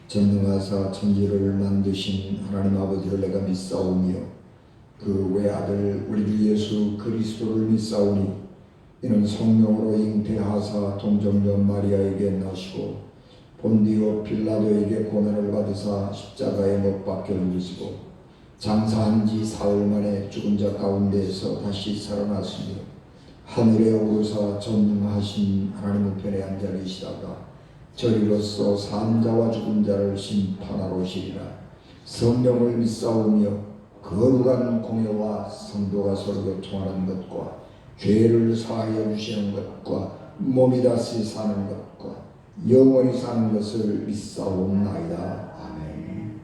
전능하사 천지를 만드신 하나님 아버지를 내가 믿사오며 그 외아들 우리 주 예수 그리스도를 믿사오니 이는 성령으로 잉태하사 동정녀 마리아에게 나시고 본디오 빌라도에게 고난을 받으사 십자가에 못 박혀 죽으시고 장사한 지 사흘 만에 죽은 자 가운데에서 다시 살아났으며 하늘에 오르사 전능하신 하나님 우편에 앉아 계시다가 저리로서 산 자와 죽은 자를 심판하러 오시리라. 성령을 믿사오며 거룩한 공예와 성도가 서로 교통하는 것과 죄를 사하여 주시는 것과 몸이 다시 사는 것과 영원히 사는 것을 믿사옵나이다. 아멘.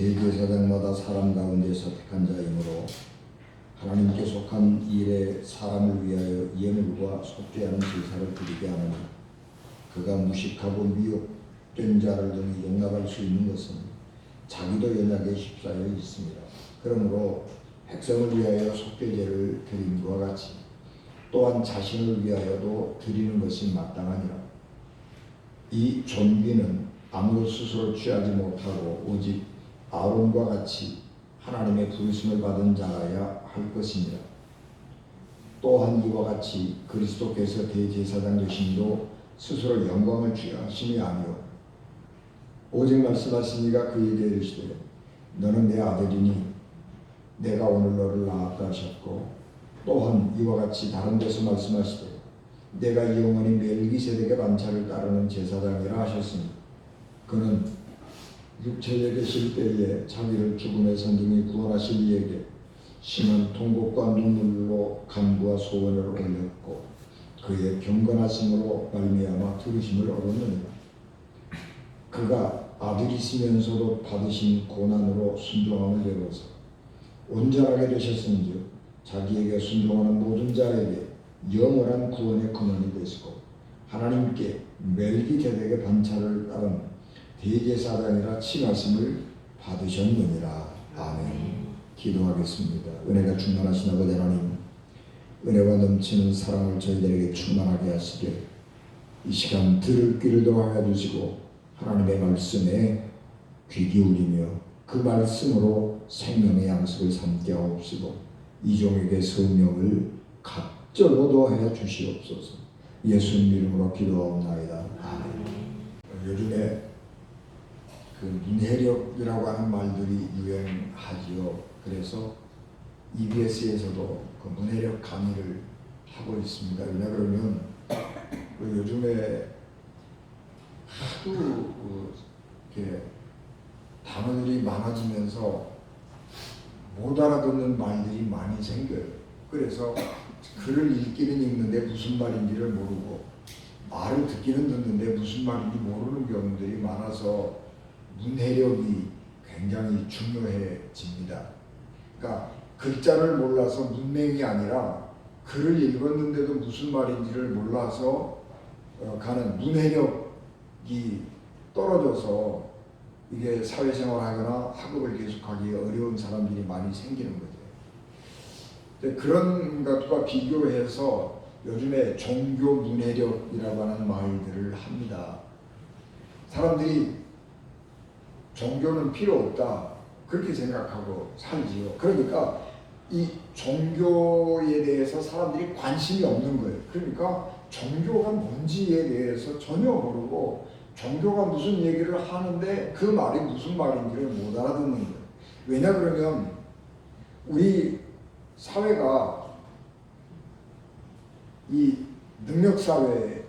대제사장마다 사람 가운데서 택한 자이므로 하나님께 속한 일에 사람을 위하여 예물과 속죄하는 제사를 드리게 하느니 그가 무식하고 미혹된 자를 등이 용납할 수 있는 것은 자기도 연약에 휩싸여 있습니다. 그러므로 백성을 위하여 속죄제를 드림과 같이 또한 자신을 위하여도 드리는 것이 마땅하니라. 이 존귀는 아무도 스스로 취하지 못하고 오직 아론과 같이 하나님의 부르심을 받은 자라야 할 것입니다. 또한 이와 같이 그리스도께서 대제사장 되심도 스스로 영광을 취하심이 아니요 오직 말씀하시니가 그에게 이르시되 너는 내 아들이니 내가 오늘 너를 낳았다 하셨고 또한 이와 같이 다른 데서 말씀하시되 내가 영원히 멜기세덱의 반차를 따르는 제사장이라 하셨으니 그는 육체에 계실 때에 자기를 죽음에서 능히 구원하실 이에게 심한 통곡과 눈물로 간구와 소원을 올렸고 그의 경건하심으로 말미암아 들으심을 얻었느니라. 그가 아들이시면서도 받으신 고난으로 순종함을 배워서 온전하게 되셨은즉 자기에게 순종하는 모든 자에게 영원한 구원의 근원이 되시고 하나님께 멜기세덱의 반차를 따른 대제사장이라 칭하심을 받으셨느니라. 아멘. 기도하겠습니다. 은혜가 충만하신 아버지 하나님, 은혜와 넘치는 사랑을 저희들에게 충만하게 하시길 이 시간 들을 귀를 더하여 주시고 하나님의 말씀에 귀 기울이며 그 말씀으로 생명의 양식을 삼게 하옵시고 이종에게 성령을 갑절로 더하여 주시옵소서. 예수님 이름으로 기도하옵나이다. 아멘. 요즘에 그 문해력이라고 하는 말들이 유행하지요. 그래서 EBS에서도 그 문해력 강의를 하고 있습니다. 왜냐 그러면 그 요즘에 하도 이렇게 단어들이 많아지면서 못 알아듣는 말들이 많이 생겨요. 그래서 글을 읽기는 읽는데 무슨 말인지를 모르고 말을 듣기는 듣는데 무슨 말인지 모르는 경우들이 많아서 문해력이 굉장히 중요해집니다. 그러니까 글자를 몰라서 문맹이 아니라 글을 읽었는데도 무슨 말인지를 몰라서 가는 문해력이 떨어져서 이게 사회생활하거나 학업을 계속하기 어려운 사람들이 많이 생기는 거죠. 그런 것과 비교해서 요즘에 종교 문해력이라고 하는 말들을 합니다. 사람들이 종교는 필요 없다 그렇게 생각하고 살지요. 그러니까 이 종교에 대해서 사람들이 관심이 없는 거예요. 그러니까 종교가 뭔지에 대해서 전혀 모르고 종교가 무슨 얘기를 하는데 그 말이 무슨 말인지를 못 알아듣는 거예요. 왜냐 그러면 우리 사회가 이 능력사회잖아요.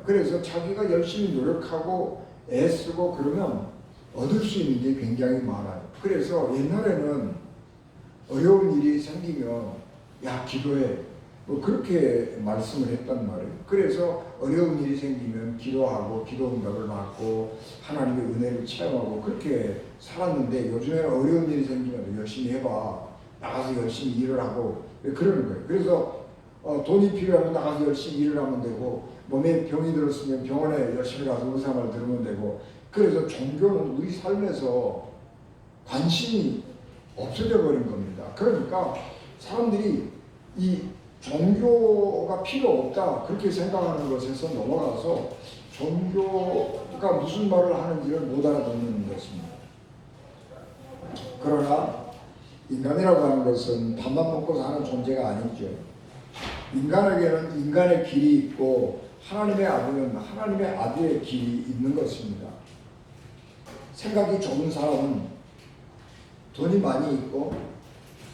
그래서 자기가 열심히 노력하고 애쓰고 그러면 얻을 수 있는 게 굉장히 많아요. 그래서 옛날에는 어려운 일이 생기면 야 기도해 뭐 그렇게 말씀을 했단 말이에요. 그래서 어려운 일이 생기면 기도하고 기도 응답을 받고 하나님의 은혜를 체험하고 그렇게 살았는데 요즘에는 어려운 일이 생기면 열심히 해봐 나가서 열심히 일을 하고 그러는 거예요. 그래서 돈이 필요하면 나가서 열심히 일을 하면 되고 몸에 병이 들었으면 병원에 열심히 가서 의사 말 들으면 되고 그래서 종교는 우리 삶에서 관심이 없어져 버린 겁니다. 그러니까 사람들이 이 종교가 필요 없다 그렇게 생각하는 것에서 넘어가서 종교가 무슨 말을 하는지를 못 알아듣는 것입니다. 그러나 인간이라고 하는 것은 밥만 먹고 사는 존재가 아니죠. 인간에게는 인간의 길이 있고 하나님의 아들은 하나님의 아들의 길이 있는 것입니다. 생각이 좁은 사람은 돈이 많이 있고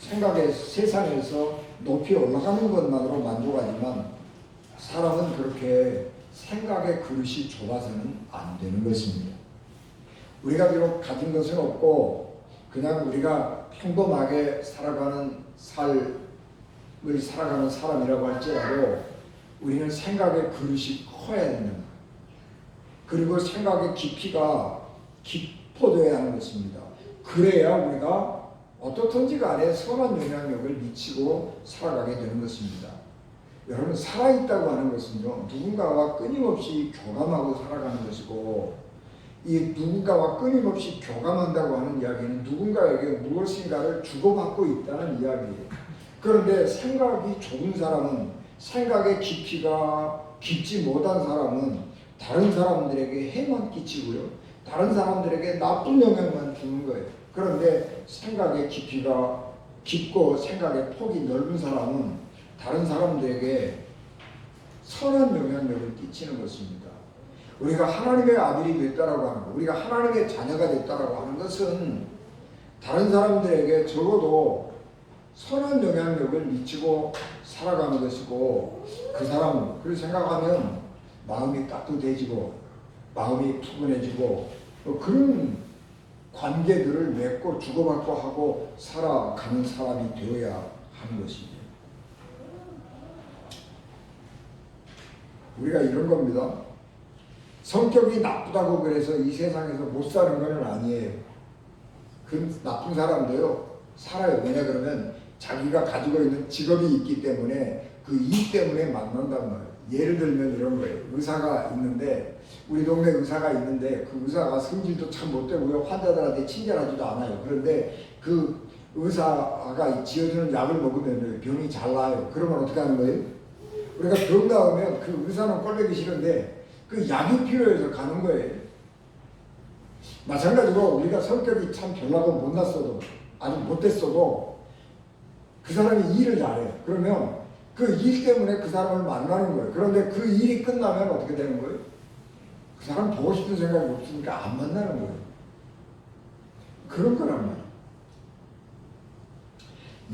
생각의 세상에서 높이 올라가는 것만으로 만족하지만 사람은 그렇게 생각의 그릇이 좁아서는 안 되는 것입니다. 우리가 비록 가진 것은 없고 그냥 우리가 평범하게 살아가는 삶을 살아가는 사람이라고 할지라도 우리는 생각의 그릇이 커야 되는 거예요. 그리고 생각의 깊이가 깊어져야 하는 것입니다. 그래야 우리가 어떻든지 간에 선한 영향력을 미치고 살아가게 되는 것입니다. 여러분 살아있다고 하는 것은요 누군가와 끊임없이 교감하고 살아가는 것이고 이 누군가와 끊임없이 교감한다고 하는 이야기는 누군가에게 무엇인가를 주고받고 있다는 이야기예요. 그런데 생각이 좁은 사람은 생각의 깊이가 깊지 못한 사람은 다른 사람들에게 해만 끼치고요. 다른 사람들에게 나쁜 영향만 주는 거예요. 그런데 생각의 깊이가 깊고 생각의 폭이 넓은 사람은 다른 사람들에게 선한 영향력을 끼치는 것입니다. 우리가 하나님의 아들이 됐다라고 하는 것, 우리가 하나님의 자녀가 됐다라고 하는 것은 다른 사람들에게 적어도 선한 영향력을 미치고 살아가는 것이고 그 사람은 그렇게 생각하면 마음이 따뜻해지고 마음이 푸근해지고 그런 관계들을 맺고 주고받고 하고 살아가는 사람이 되어야 하는 것입니다. 우리가 이런 겁니다. 성격이 나쁘다고 그래서 이 세상에서 못 사는 건 아니에요. 그 나쁜 사람도요 살아요. 왜냐 그러면 자기가 가지고 있는 직업이 있기 때문에 그 일 때문에 만난단 말이에요. 예를 들면 이런 거예요. 의사가 있는데 우리 동네 의사가 있는데 그 의사가 성질도 참 못되고요. 환자들한테 친절하지도 않아요. 그런데 그 의사가 지어주는 약을 먹으면 병이 잘 나아요. 그러면 어떻게 하는 거예요? 우리가 병 나오면 그 의사는 꼴보기 싫은데 그 약이 필요해서 가는 거예요. 마찬가지로 우리가 성격이 참 별나고 못났어도 아주 못됐어도 그 사람이 일을 잘해요. 그러면 그 일 때문에 그 사람을 만나는 거예요. 그런데 그 일이 끝나면 어떻게 되는 거예요? 그 사람 보고 싶은 생각이 없으니까 안 만나는 거예요. 그런 거란 말이에요.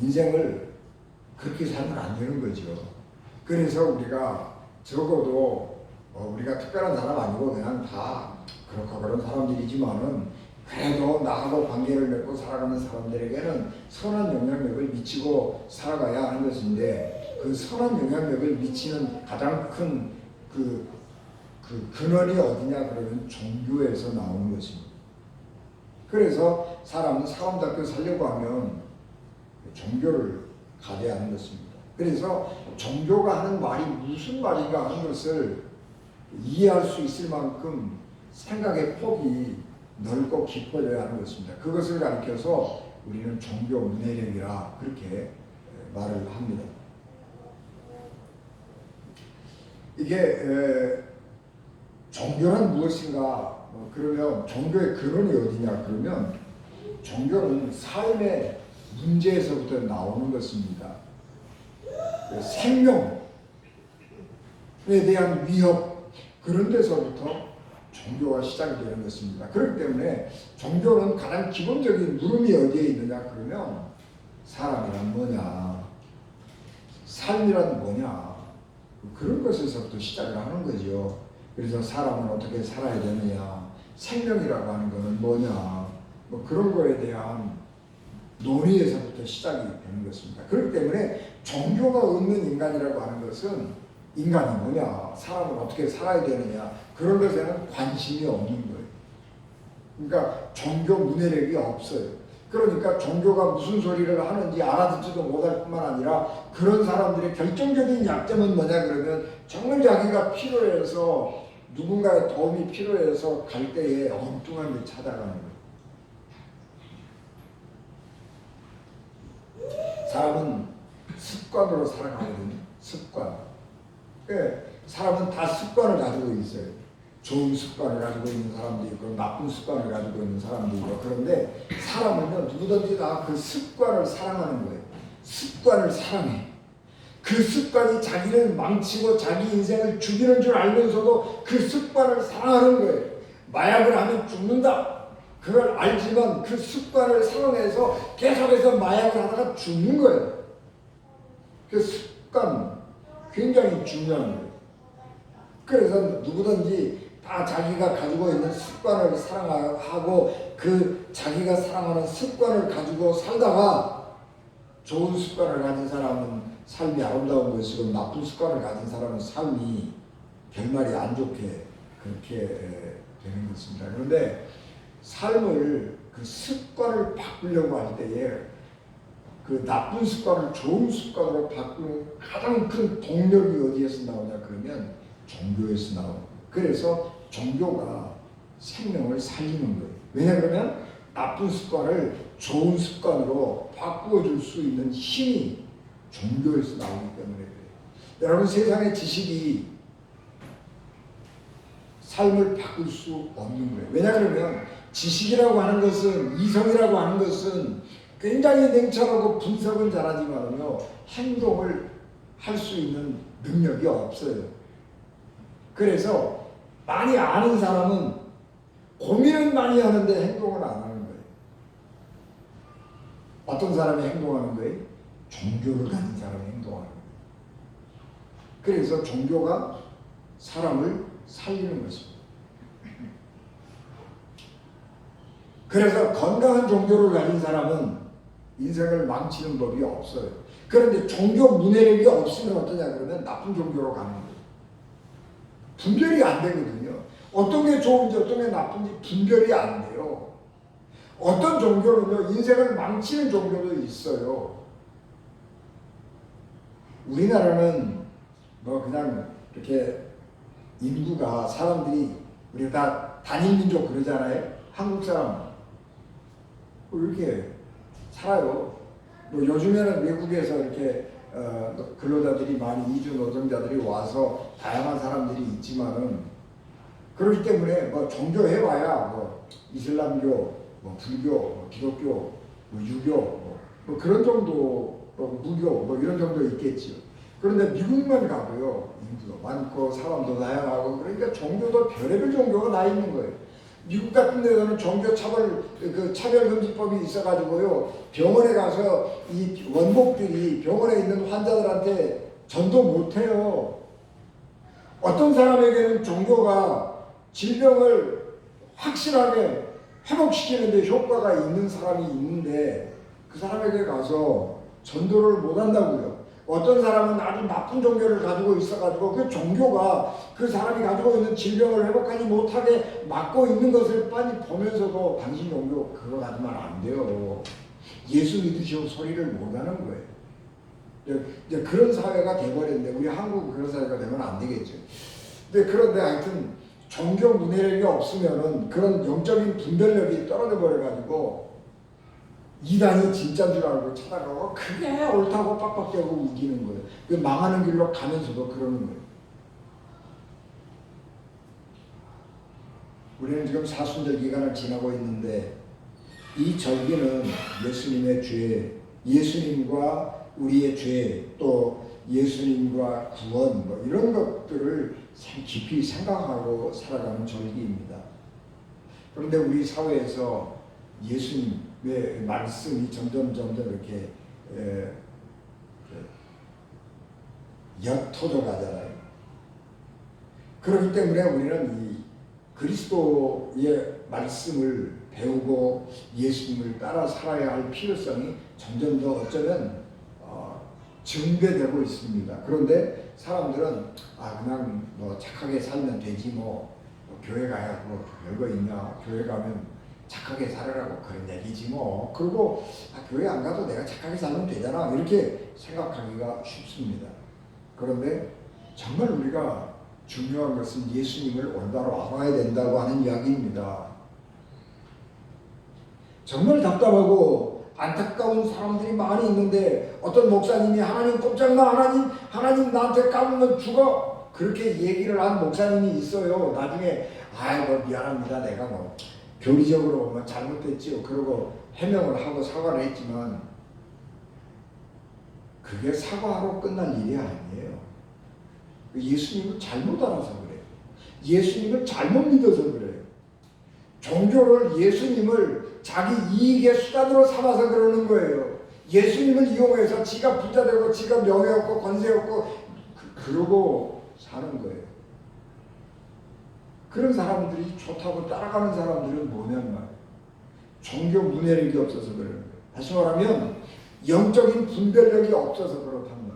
인생을 그렇게 살면 안 되는 거죠. 그래서 우리가 적어도 우리가 특별한 사람 아니고 그냥 다 그렇고 그런 사람들이지만은 그래도 나하고 관계를 맺고 살아가는 사람들에게는 선한 영향력을 미치고 살아가야 하는 것인데 그 선한 영향력을 미치는 가장 큰 그 근원이 어디냐 그러면 종교에서 나오는 것입니다. 그래서 사람은 사람답게 살려고 하면 종교를 가져야 하는 것입니다. 그래서 종교가 하는 말이 무슨 말인가 하는 것을 이해할 수 있을 만큼 생각의 폭이 넓고 깊어져야 하는 것입니다. 그것을 가리켜서 우리는 종교 문해력이라 그렇게 말을 합니다. 이게 종교란 무엇인가? 그러면 종교의 근원이 어디냐? 그러면 종교는 삶의 문제에서부터 나오는 것입니다. 생명에 대한 위협 그런 데서부터 종교가 시작이 되는 것입니다. 그렇기 때문에 종교는 가장 기본적인 물음이 어디에 있느냐 그러면 사람이란 뭐냐, 삶이란 뭐냐 그런 것에서부터 시작을 하는 거죠. 그래서 사람은 어떻게 살아야 되느냐, 생명이라고 하는 것은 뭐냐, 뭐 그런 거에 대한 논의에서부터 시작이 되는 것입니다. 그렇기 때문에 종교가 없는 인간이라고 하는 것은 인간이 뭐냐, 사람은 어떻게 살아야 되느냐 그런 것에는 관심이 없는 거예요. 그러니까 종교 문해력이 없어요. 그러니까 종교가 무슨 소리를 하는지 알아듣지도 못할 뿐만 아니라 그런 사람들의 결정적인 약점은 뭐냐 그러면 정말 자기가 필요해서 누군가의 도움이 필요해서 갈 때에 엉뚱한 데 찾아가는 거예요. 사람은 습관으로 살아가거든요. 습관. 사람은 다 습관을 가지고 있어요. 좋은 습관을 가지고 있는 사람도 있고 나쁜 습관을 가지고 있는 사람도 있고 그런데 사람은요 누구든지 다 그 습관을 사랑하는 거예요. 습관을 사랑해. 그 습관이 자기를 망치고 자기 인생을 죽이는 줄 알면서도 그 습관을 사랑하는 거예요. 마약을 하면 죽는다. 그걸 알지만 그 습관을 사랑해서 계속해서 마약을 하다가 죽는 거예요. 그 습관 굉장히 중요한 거예요. 그래서 누구든지 다 자기가 가지고 있는 습관을 사랑하고 그 자기가 사랑하는 습관을 가지고 살다가 좋은 습관을 가진 사람은 삶이 아름다운 것이고 나쁜 습관을 가진 사람은 삶이 결말이 안 좋게 그렇게 되는 것입니다. 그런데 삶을 그 습관을 바꾸려고 할 때에 그 나쁜 습관을 좋은 습관으로 바꾸는 가장 큰 동력이 어디에서 나오냐 그러면 종교에서 나옵니다. 그래서 종교가 생명을 살리는 거예요. 왜냐 그러면 나쁜 습관을 좋은 습관으로 바꾸어 줄 수 있는 힘이 종교에서 나오기 때문에 그래요. 여러분 세상의 지식이 삶을 바꿀 수 없는 거예요. 왜냐 그러면 지식이라고 하는 것은 이성이라고 하는 것은 굉장히 냉철하고 분석은 잘하지만요 행동을 할 수 있는 능력이 없어요. 그래서 많이 아는 사람은 고민은 많이 하는데 행동을 안 하는 거예요. 어떤 사람이 행동하는 거예요? 종교를 가진 사람이 행동하는 거예요. 그래서 종교가 사람을 살리는 것입니다. 그래서 건강한 종교를 가진 사람은 인생을 망치는 법이 없어요. 그런데 종교 문해력이 없으면 어떠냐 그러면 나쁜 종교로 가는 거예요. 분별이 안 되거든요. 어떤 게 좋은지 어떤 게 나쁜지 분별이 안 돼요. 어떤 종교는요 인생을 망치는 종교도 있어요. 우리나라는 뭐 그냥 이렇게 인구가 사람들이 우리가 다 단일 민족 그러잖아요. 한국 사람 뭐 이렇게 살아요. 뭐 요즘에는 외국에서 이렇게 근로자들이 많이 이주 노동자들이 와서 다양한 사람들이 있지만은 그렇기 때문에 뭐 종교 해봐야 뭐 이슬람교, 뭐 불교, 뭐 기독교, 뭐 유교 뭐 그런 정도 무교 뭐 이런 정도 있겠지요. 그런데 미국만 가도요 인구도 많고 사람도 다양하고 그러니까 종교도 별의별 종교가 다 있는 거예요. 미국 같은 데서는 종교 차별금지법이 있어가지고요 병원에 가서 이 원복들이 병원에 있는 환자들한테 전도 못해요. 어떤 사람에게는 종교가 질병을 확실하게 회복시키는데 효과가 있는 사람이 있는데 그 사람에게 가서 전도를 못한다고요. 어떤 사람은 아주 나쁜 종교를 가지고 있어가지고 그 종교가 그 사람이 가지고 있는 질병을 회복하지 못하게 막고 있는 것을 빤히 보면서도 당신 종교 그거 가지면 안 돼요. 예수 믿으시오 소리를 못하는 거예요. 이제 그런 사회가 돼버렸는데 우리 한국은 그런 사회가 되면 안 되겠죠. 그런데 하여튼 종교 문해력이 없으면은 그런 영적인 분별력이 떨어져 버려가지고 이단이 진짜인 줄 알고 찾아가고 그게 옳다고 빡빡대고 우기는 거예요. 그 망하는 길로 가면서도 그러는 거예요. 우리는 지금 사순절 기간을 지나고 있는데 이 절기는 예수님의 죄, 예수님과 우리의 죄, 또 예수님과 구원 뭐 이런 것들을 깊이 생각하고 살아가는 절기입니다. 그런데 우리 사회에서 예수님의 말씀이 점점 이렇게 옅어져 가잖아요. 그렇기 때문에 우리는 이 그리스도의 말씀을 배우고 예수님을 따라 살아야 할 필요성이 점점 더 어쩌면 증대되고 있습니다. 그런데 사람들은 그냥 뭐 착하게 살면 되지 뭐 교회 가야 뭐 별거 있냐, 교회 가면 착하게 살으라고 그런 얘기지 뭐. 그리고 교회 안 가도 내가 착하게 살면 되잖아 이렇게 생각하기가 쉽습니다. 그런데 정말 우리가 중요한 것은 예수님을 올바로 알아야 된다고 하는 이야기입니다. 정말 답답하고 안타까운 사람들이 많이 있는데 어떤 목사님이 하나님 꼼짝마 하나님 나한테 까불면 죽어 그렇게 얘기를 한 목사님이 있어요. 나중에 아이고 미안합니다 내가 뭐 교리적으로 뭐 잘못했지요 그러고 해명을 하고 사과를 했지만 그게 사과하고 끝날 일이 아니에요. 예수님을 잘못 알아서 그래요. 예수님을 잘못 믿어서 그래요. 종교를 예수님을 자기 이익의 수단으로 삼아서 그러는 거예요. 예수님을 이용해서 지가 부자 되고 지가 명예 얻고 권세 얻고 그러고 사는 거예요. 그런 사람들이 좋다고 따라가는 사람들은 뭐냐는 말이에요. 종교 문해력이 없어서 그러는 거예요. 다시 말하면 영적인 분별력이 없어서 그렇단 말이에요.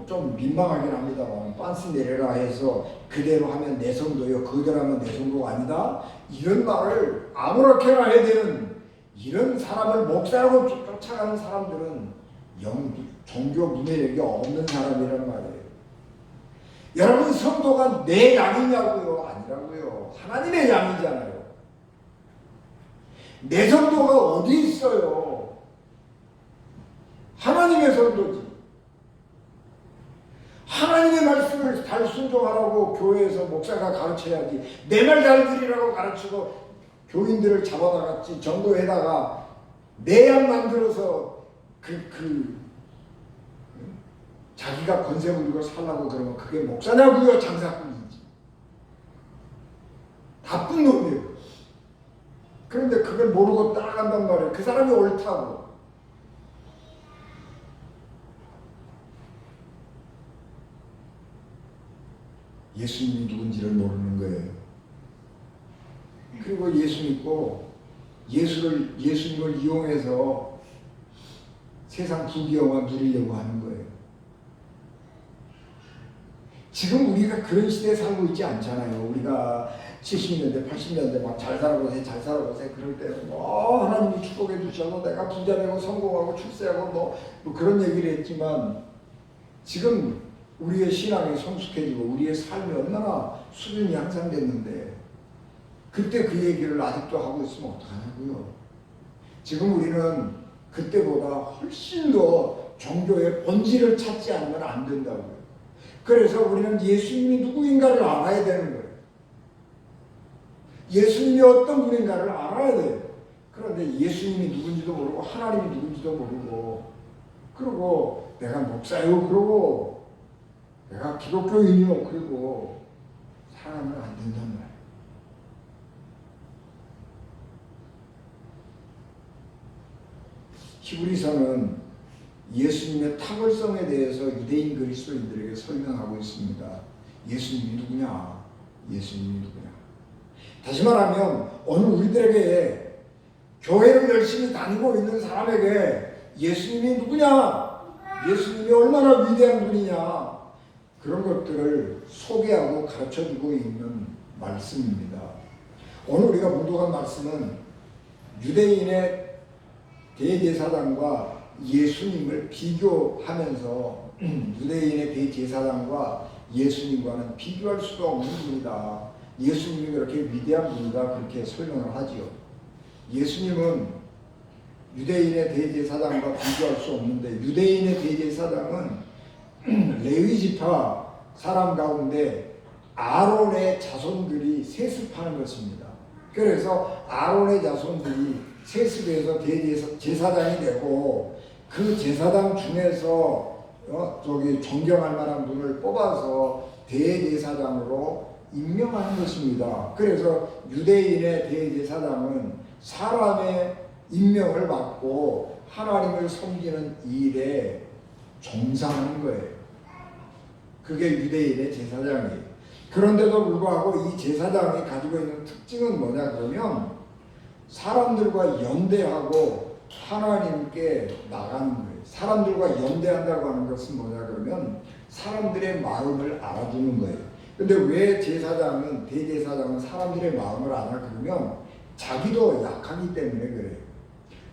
좀 민망하긴 합니다만 빤스 내려라 해서 그대로 하면 내 성도요 그대로 하면 내 성도가 아니다 이런 말을 아무렇게나 해야 되는 이런 사람을 목사라고 쫓아가는 사람들은 종교 문해력이 없는 사람이란 말이에요. 여러분 성도가 내 양이냐고요? 아니라고요. 하나님의 양이잖아요. 내 성도가 어디 있어요? 하나님의 성도지. 하나님의 말씀을 잘 순종하라고 교회에서 목사가 가르쳐야지 내 말 잘 들으라고 가르치고 교인들을 잡아다갔지 전도에다가 내 양 만들어서 자기가 권세 부리고 살라고 그러면 그게 목사냐고요? 장사꾼이지. 나쁜 놈이에요. 그런데 그걸 모르고 따라간단 말이에요. 그 사람이 옳다고. 예수님이 누군지를 모르는 거예요. 그리고 예수 믿고 예수님을 이용해서 세상 부귀영화 누리려고 하는 거예요. 지금 우리가 그런 시대에 살고 있지 않잖아요. 우리가 70년대, 80년대 막 잘 살아보세, 잘 살아보세 그럴 때는 하나님이 축복해 주셔서 내가 부자 되고 성공하고 출세하고 뭐 그런 얘기를 했지만 지금 우리의 신앙이 성숙해지고 우리의 삶이 얼마나 수준이 향상됐는데 그때 그 얘기를 아직도 하고 있으면 어떡하냐고요. 지금 우리는 그때보다 훨씬 더 종교의 본질을 찾지 않으면 안 된다고요. 그래서 우리는 예수님이 누구인가를 알아야 되는 거예요. 예수님이 어떤 분인가를 알아야 돼요. 그런데 예수님이 누군지도 모르고 하나님이 누군지도 모르고 그리고 내가 목사요 그러고 내가 기독교인이요 그리고 살아가면 안 된단 말이에요. 히브리서는 예수님의 탁월성에 대해서 유대인 그리스도인들에게 설명하고 있습니다. 예수님이 누구냐? 예수님이 누구냐? 다시 말하면 오늘 우리들에게 교회를 열심히 다니고 있는 사람에게 예수님이 누구냐? 예수님이 얼마나 위대한 분이냐? 그런 것들을 소개하고 가르쳐주고 있는 말씀입니다. 오늘 우리가 봉독한 말씀은 유대인의 대제사장과 예수님을 비교하면서 유대인의 대제사장과 예수님과는 비교할 수도 없는 분이다. 예수님이 그렇게 위대한 분이다. 그렇게 설명을 하지요. 예수님은 유대인의 대제사장과 비교할 수 없는데 유대인의 대제사장은 레위 지파 사람 가운데 아론의 자손들이 세습하는 것입니다. 그래서 아론의 자손들이 세습에서 대제사장이 되고 그 제사장 중에서 존경할 만한 분을 뽑아서 대제사장으로 임명하는 것입니다. 그래서 유대인의 대제사장은 사람의 임명을 받고 하나님을 섬기는 일에 종사하는 거예요. 그게 유대인의 제사장이에요. 그런데도 불구하고 이 제사장이 가지고 있는 특징은 뭐냐 그러면 사람들과 연대하고 하나님께 나가는 거예요. 사람들과 연대한다고 하는 것은 뭐냐 그러면 사람들의 마음을 알아주는 거예요. 근데 왜 제사장은 대제사장은 사람들의 마음을 알아 그러면 자기도 약하기 때문에 그래요.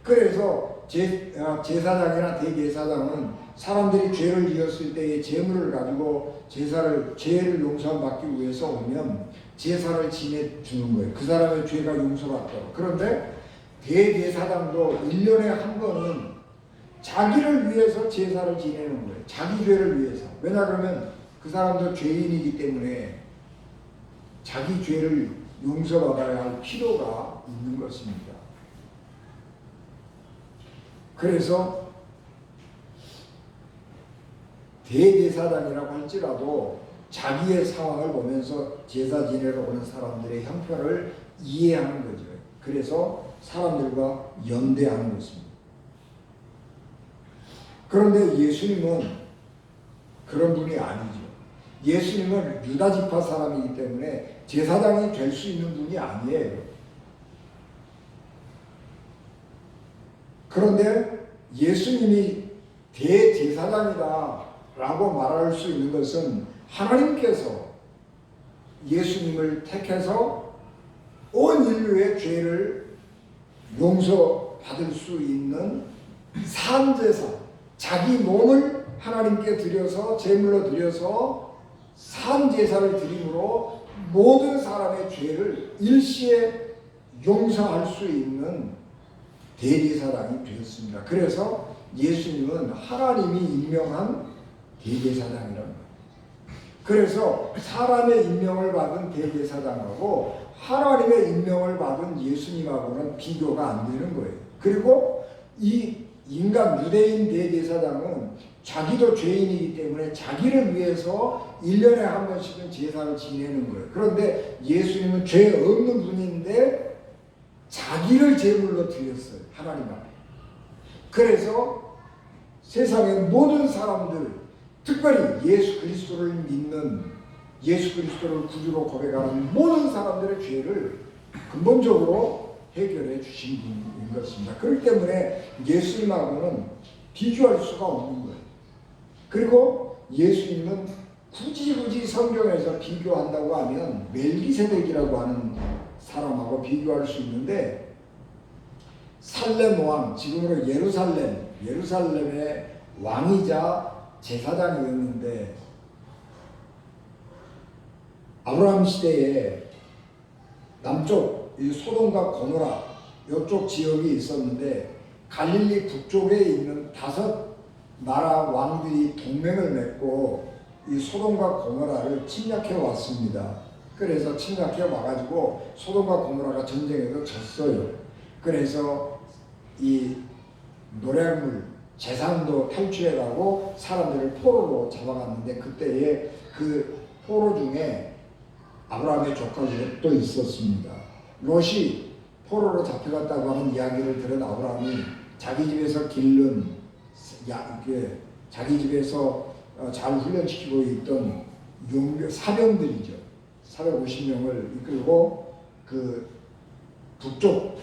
그래서 제사장이나 대제사장은 사람들이 죄를 지었을 때의 제물을 가지고 죄를 용서받기 위해서 오면 제사를 지내주는 거예요. 그 사람의 죄가 용서받도록. 그런데 대제사장도 1년에 한 번은 자기를 위해서 제사를 지내는 거예요. 자기 죄를 위해서. 왜냐 그러면 그 사람도 죄인이기 때문에 자기 죄를 용서받아야 할 필요가 있는 것입니다. 그래서 대제사장이라고 할지라도 자기의 상황을 보면서 제사 지내러 오는 사람들의 형편을 이해하는 거죠. 그래서 사람들과 연대하는 것입니다. 그런데 예수님은 그런 분이 아니죠. 예수님은 유다 지파 사람이기 때문에 제사장이 될 수 있는 분이 아니에요. 그런데 예수님이 대제사장이다 라고 말할 수 있는 것은 하나님께서 예수님을 택해서 온 인류의 죄를 용서받을 수 있는 산제사, 자기 몸을 하나님께 드려서 제물로 드려서 산제사를 드림으로 모든 사람의 죄를 일시에 용서할 수 있는 대제사장이 되었습니다. 그래서 예수님은 하나님이 임명한 대제사장이라는 거예요. 그래서 사람의 임명을 받은 대제사장하고 하나님의 임명을 받은 예수님하고는 비교가 안 되는 거예요. 그리고 이 인간 유대인 대제사장은 자기도 죄인이기 때문에 자기를 위해서 1년에 한 번씩은 제사를 지내는 거예요. 그런데 예수님은 죄 없는 분인데 자기를 제물로 드렸어요. 하나님 앞에. 그래서 세상의 모든 사람들, 특별히 예수 그리스도를 믿는, 예수 그리스도를 구주로 고백하는 모든 사람들의 죄를 근본적으로 해결해 주신 분인 것입니다. 그렇기 때문에 예수님하고는 비교할 수가 없는 거예요. 그리고 예수님은 굳이 성경에서 비교한다고 하면 멜기세덱이라고 하는 사람하고 비교할 수 있는데, 살렘 왕, 지금으로 예루살렘의 왕이자 제사장이었는데, 아브라함 시대에 남쪽 이 소돔과 고모라 이쪽 지역이 있었는데, 갈릴리 북쪽에 있는 5 나라 왕들이 동맹을 맺고 이 소돔과 고모라를 침략해 왔습니다. 그래서 침략해 와가지고 소돔과 고모라가 전쟁에서 졌어요. 그래서 이 노략물 재산도 탈취해 가고 사람들을 포로로 잡아갔는데, 그때에 그 포로 중에 아브라함의 조카 롯도 있었습니다. 롯이 포로로 잡혀갔다고 하는 이야기를 들은 아브라함이 자기 집에서 기른 자기 집에서 잘 훈련시키고 있던 사병들이죠. 450명을 이끌고 그 북쪽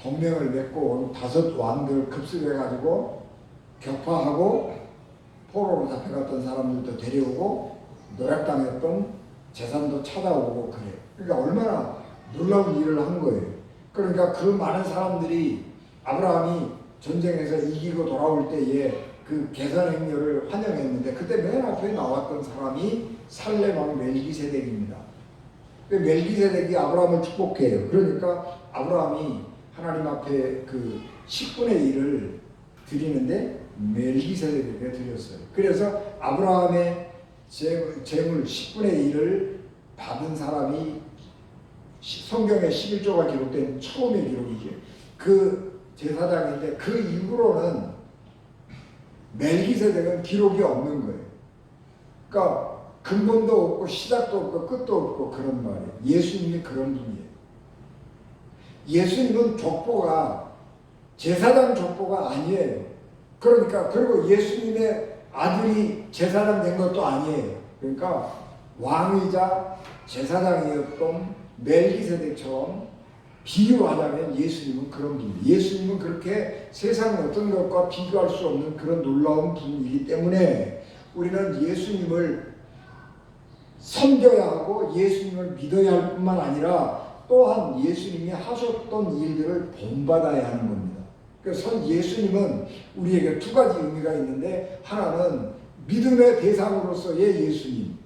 동맹을 맺고 온 5 왕들 급습해가지고 격파하고 포로로 잡혀갔던 사람들도 데려오고 노략당했던 재산도 찾아오고 그래요. 그러니까 얼마나 놀라운 일을 한 거예요. 그러니까 그 많은 사람들이 아브라함이 전쟁에서 이기고 돌아올 때에 그 계산 행렬을 환영했는데, 그때 맨 앞에 나왔던 사람이 살렘 왕 멜기세덱입니다. 멜기세덱이 아브라함을 축복해요. 그러니까 아브라함이 하나님 앞에 그 10분의 1을 드리는데 멜기세덱에게 드렸어요. 그래서 아브라함의 재물 10분의 1을 받은 사람이 성경에 11조가 기록된 처음의 기록이죠. 그 제사장인데, 그 이후로는 멜기세덱은 기록이 없는 거예요. 그러니까 근본도 없고 시작도 없고 끝도 없고 그런 말이에요. 예수님이 그런 분이에요. 예수님은 족보가 제사장 족보가 아니에요. 그러니까 그리고 예수님의 아들이 제사장 된 것도 아니에요. 그러니까 왕이자 제사장이었던 멜기세덱처럼 비유하자면 예수님은 그런 분이에요. 예수님은 그렇게 세상 어떤 것과 비교할 수 없는 그런 놀라운 분이기 때문에 우리는 예수님을 섬겨야 하고 예수님을 믿어야 할 뿐만 아니라 또한 예수님이 하셨던 일들을 본받아야 하는 겁니다. 그래서 예수님은 우리에게 2가지 의미가 있는데, 하나는 믿음의 대상으로서의 예수님.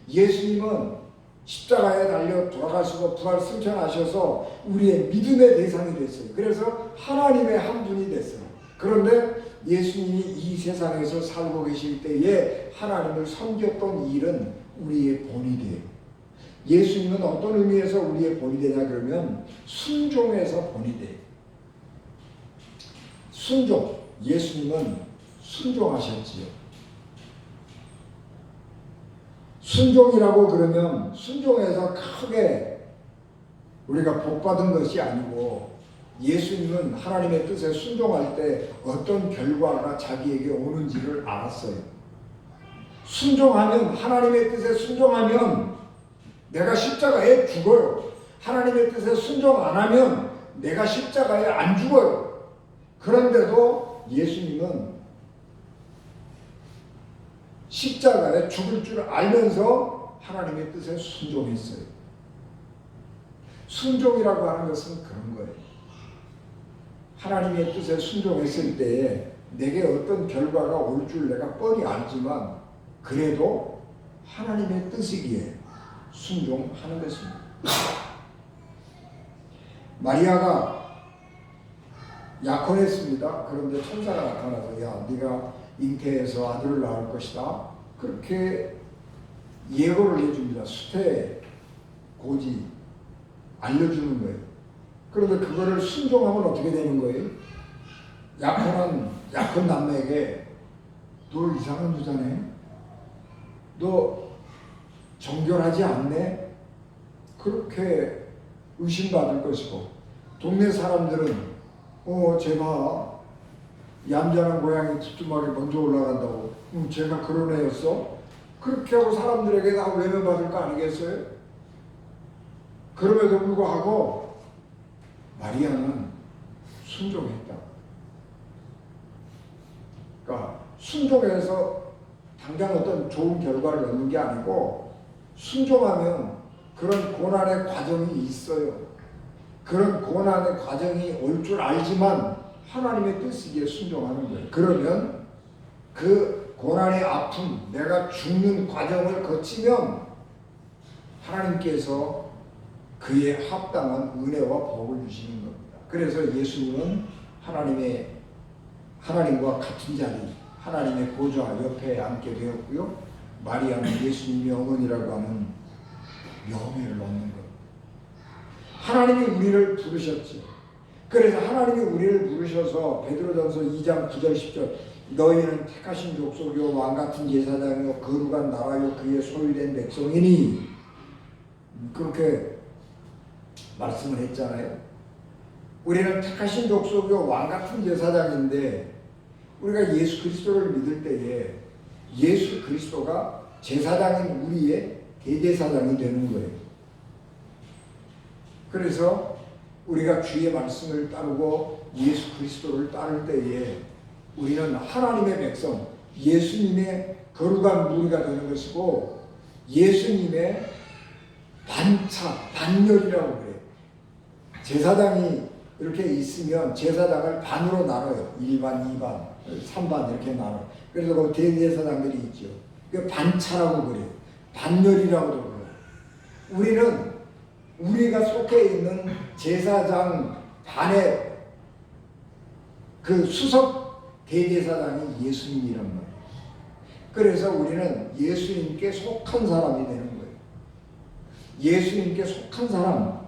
예수님은 십자가에 달려 돌아가시고 부활 승천하셔서 우리의 믿음의 대상이 됐어요. 그래서 하나님의 한 분이 됐어요. 그런데 예수님이 이 세상에서 살고 계실 때에 하나님을 섬겼던 일은 우리의 본이 돼요. 예수님은 어떤 의미에서 우리의 본이 되냐 그러면 순종에서 본이 돼요. 순종. 예수님은 순종하셨지요. 순종이라고 그러면 순종해서 크게 우리가 복받은 것이 아니고, 예수님은 하나님의 뜻에 순종할 때 어떤 결과가 자기에게 오는지를 알았어요. 순종하면, 하나님의 뜻에 순종하면 내가 십자가에 죽어요. 하나님의 뜻에 순종 안 하면 내가 십자가에 안 죽어요. 그런데도 예수님은 십자가에 죽을 줄 알면서 하나님의 뜻에 순종했어요. 순종이라고 하는 것은 그런 거예요. 하나님의 뜻에 순종했을 때에 내게 어떤 결과가 올 줄 내가 뻔히 알지만 그래도 하나님의 뜻이기에 순종하는 것입니다. 마리아가 약혼했습니다. 그런데 천사가 나타나서 야, 네가 잉태해서 아들을 낳을 것이다. 그렇게 예고를 해줍니다. 수태, 고지 알려주는 거예요. 그런데 그거를 순종하면 어떻게 되는 거예요? 약혼 남매에게 너 이상한 여자네? 너 정결하지 않네? 그렇게 의심받을 것이고, 동네 사람들은 제가 얌전한 고양이 뒷두막에 먼저 올라간다고 제가 그런 애였어? 그렇게 하고 사람들에게 다 외면받을 거 아니겠어요? 그럼에도 불구하고 마리아는 순종했다. 그러니까 순종해서 당장 어떤 좋은 결과를 얻는 게 아니고 순종하면 그런 고난의 과정이 있어요. 그런 고난의 과정이 올 줄 알지만 하나님의 뜻이기에 순종하는 거예요. 그러면 그 고난의 아픔, 내가 죽는 과정을 거치면 하나님께서 그에 합당한 은혜와 복을 주시는 겁니다. 그래서 예수님은 하나님과 같은 자리, 하나님의 보좌 옆에 앉게 되었고요. 마리아는 예수님의 어머니라고 하는 명예를 얻는 겁니다. 하나님이 우리를 부르셨죠. 그래서 하나님이 우리를 부르셔서 베드로전서 2장 9절 10절 너희는 택하신 족속이요 왕같은 제사장이요 거룩한 나라요 그의 소유된 백성이니 그렇게 말씀을 했잖아요. 우리는 택하신 족속이요 왕같은 제사장인데 우리가 예수 그리스도를 믿을 때에 예수 그리스도가 제사장인 우리의 대제사장이 되는 거예요. 그래서 우리가 주의 말씀을 따르고 예수 그리스도를 따를 때에 우리는 하나님의 백성, 예수님의 거룩한 무리가 되는 것이고 예수님의 반열이라고 그래요. 제사장이 이렇게 있으면 제사장을 반으로 나눠요. 1반, 2반, 3반 이렇게 나눠요. 그래서 그 대제사장들이 있죠. 그 반차라고 그래요. 반열이라고도 그래요. 우리가 속해 있는 제사장 반의 그 수석 대제사장이 예수님이란 말이에요. 그래서 우리는 예수님께 속한 사람이 되는 거예요. 예수님께 속한 사람,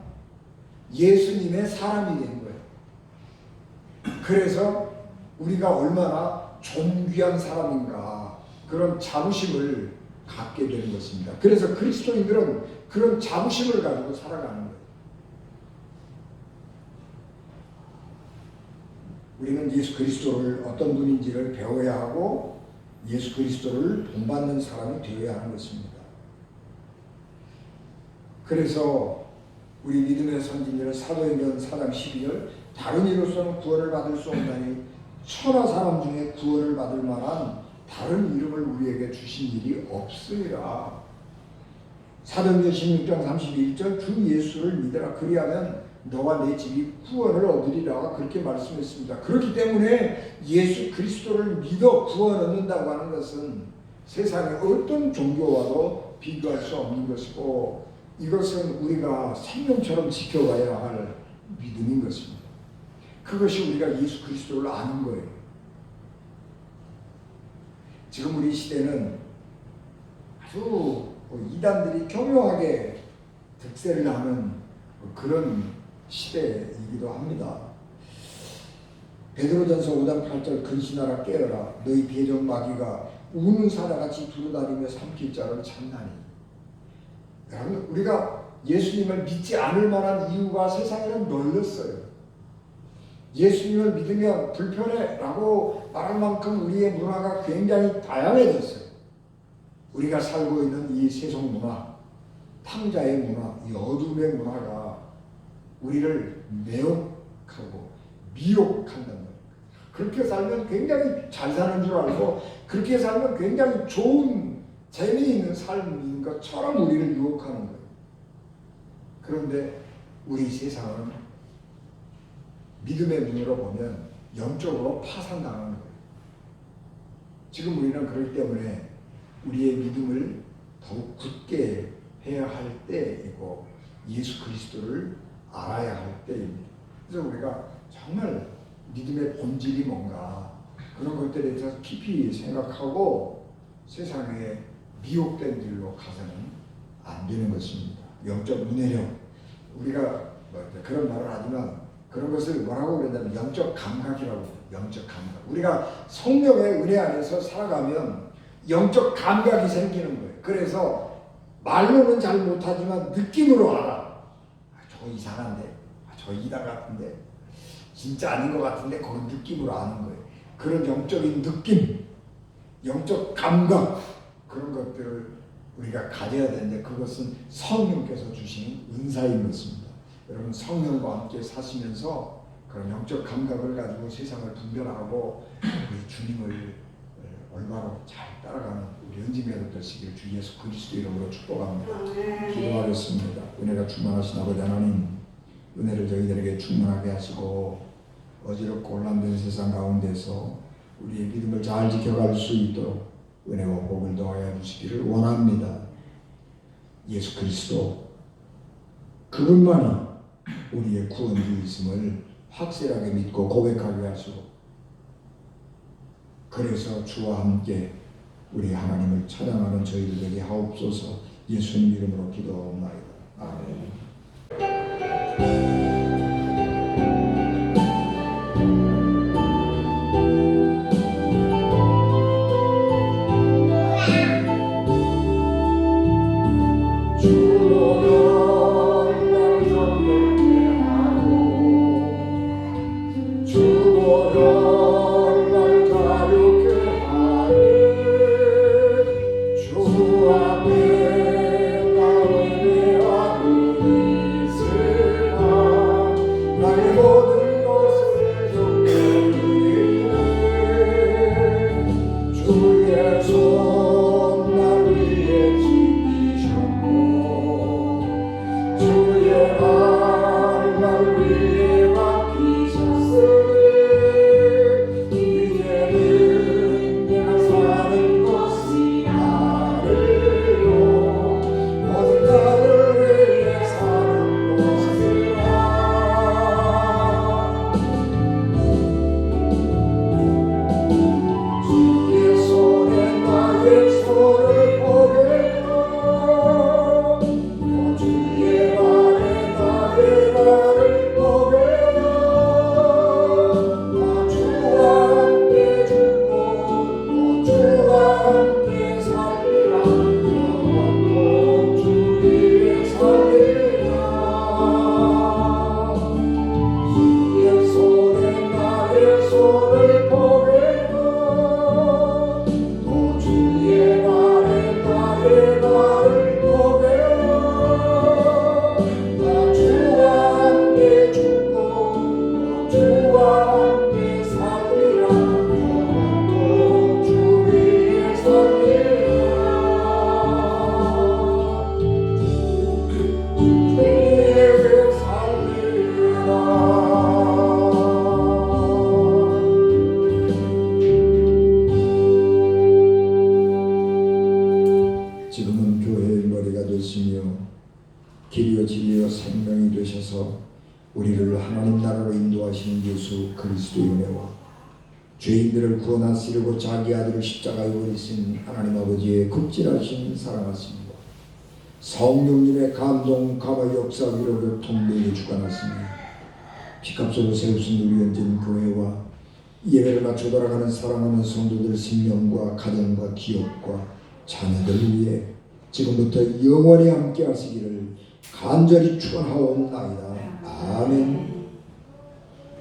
예수님의 사람이 되는 거예요. 그래서 우리가 얼마나 존귀한 사람인가 그런 자부심을 갖게 되는 것입니다. 그래서 그리스도인들은 그런 자부심을 가지고 살아가는 거예요. 우리는 예수 그리스도를 어떤 분인지를 배워야 하고 예수 그리스도를 본받는 사람이 되어야 하는 것입니다. 그래서 우리 믿음의 선진들은 사도행전 4장 12절 다른 이로서는 구원을 받을 수 없나니 천하 사람 중에 구원을 받을 만한 다른 이름을 우리에게 주신 일이 없으리라. 사도행전 16장 31절 주 예수를 믿으라 그리하면 너와 내 집이 구원을 얻으리라 그렇게 말씀했습니다. 그렇기 때문에 예수 그리스도를 믿어 구원 얻는다고 하는 것은 세상의 어떤 종교와도 비교할 수 없는 것이고 이것은 우리가 생명처럼 지켜가야 할 믿음인 것입니다. 그것이 우리가 예수 그리스도를 아는 거예요. 지금 우리 시대는 아주 이단들이 교묘하게 득세를 하는 그런 시대이기도 합니다. 베드로전서 5장 8절 근신하라 깨어라 너희 배정 마귀가 우는 사자같이 두루다니며 삼킬 자를 찾나니. 여러분 우리가 예수님을 믿지 않을 만한 이유가 세상에는 널렸어요. 예수님을 믿으면 불편해 라고 말할 만큼 우리의 문화가 굉장히 다양해졌어요. 우리가 살고 있는 이 세속 문화, 탕자의 문화, 이 어둠의 문화가 우리를 매혹하고 미혹한단 말이에요. 그렇게 살면 굉장히 잘 사는 줄 알고 그렇게 살면 굉장히 좋은 재미있는 삶인 것처럼 우리를 유혹하는 거예요. 그런데 우리 세상은 믿음의 눈으로 보면 영적으로 파산당하는 거예요. 지금 우리는 그렇기 때문에 우리의 믿음을 더욱 굳게 해야 할 때이고 예수 그리스도를 알아야 할 때입니다. 그래서 우리가 정말 믿음의 본질이 뭔가 그런 것들에 대해서 깊이 생각하고 세상에 미혹된 길로 가서는 안 되는 것입니다. 영적 문해력 우리가 그런 말을 하지만 그런 것을 뭐라고 그러냐면 영적 감각이라고 해요. 영적 감각. 우리가 성령의 은혜 안에서 살아가면 영적 감각이 생기는 거예요. 그래서 말로는 잘 못하지만 느낌으로 알아. 저거 이상한데, 저 이단 같은데, 진짜 아닌 것 같은데 그건 느낌으로 아는 거예요. 그런 영적인 느낌, 영적 감각 그런 것들을 우리가 가져야 되는데 그것은 성령께서 주신 은사인 것입니다. 여러분 성령과 함께 사시면서 그런 영적 감각을 가지고 세상을 분별하고 우리 주님을 올바로 잘 따라가는 우리 현지교회도 되시기를 주 예수 그리스도 이름으로 축복합니다. 기도하겠습니다. 은혜가 충만하신 아버지 하나님, 은혜를 저희들에게 충만하게 하시고 어지럽고 혼란된 세상 가운데서 우리의 믿음을 잘 지켜갈 수 있도록 은혜와 복을 더하여 주시기를 원합니다. 예수 그리스도 그분만이 우리의 구원주 있음을 확실하게 믿고 고백하게 하시고, 그래서 주와 함께 우리 하나님을 찬양하는 저희들 되게 하옵소서. 예수님 이름으로 기도하옵나이다. 아멘. 지금은 교회의 머리가 되시며 길이요 진리요 생명이 되셔서 우리를 하나님 나라로 인도하시는 예수 그리스도의 은혜와 죄인들을 구원하시려고 자기 아들을 십자가에 버리신 하나님 아버지의 극진하신 사랑하심과 성령님의 감동 감화 역사 위로 교통되게 주관하시며 피값으로 세우신 우리 현진 교회와 예배를 맞춰 돌아가는 사랑하는 성도들 생명과 가정과 기업과 자녀들 위해 지금부터 영원히 함께 하시기를 간절히 축원하옵나이다. 아멘.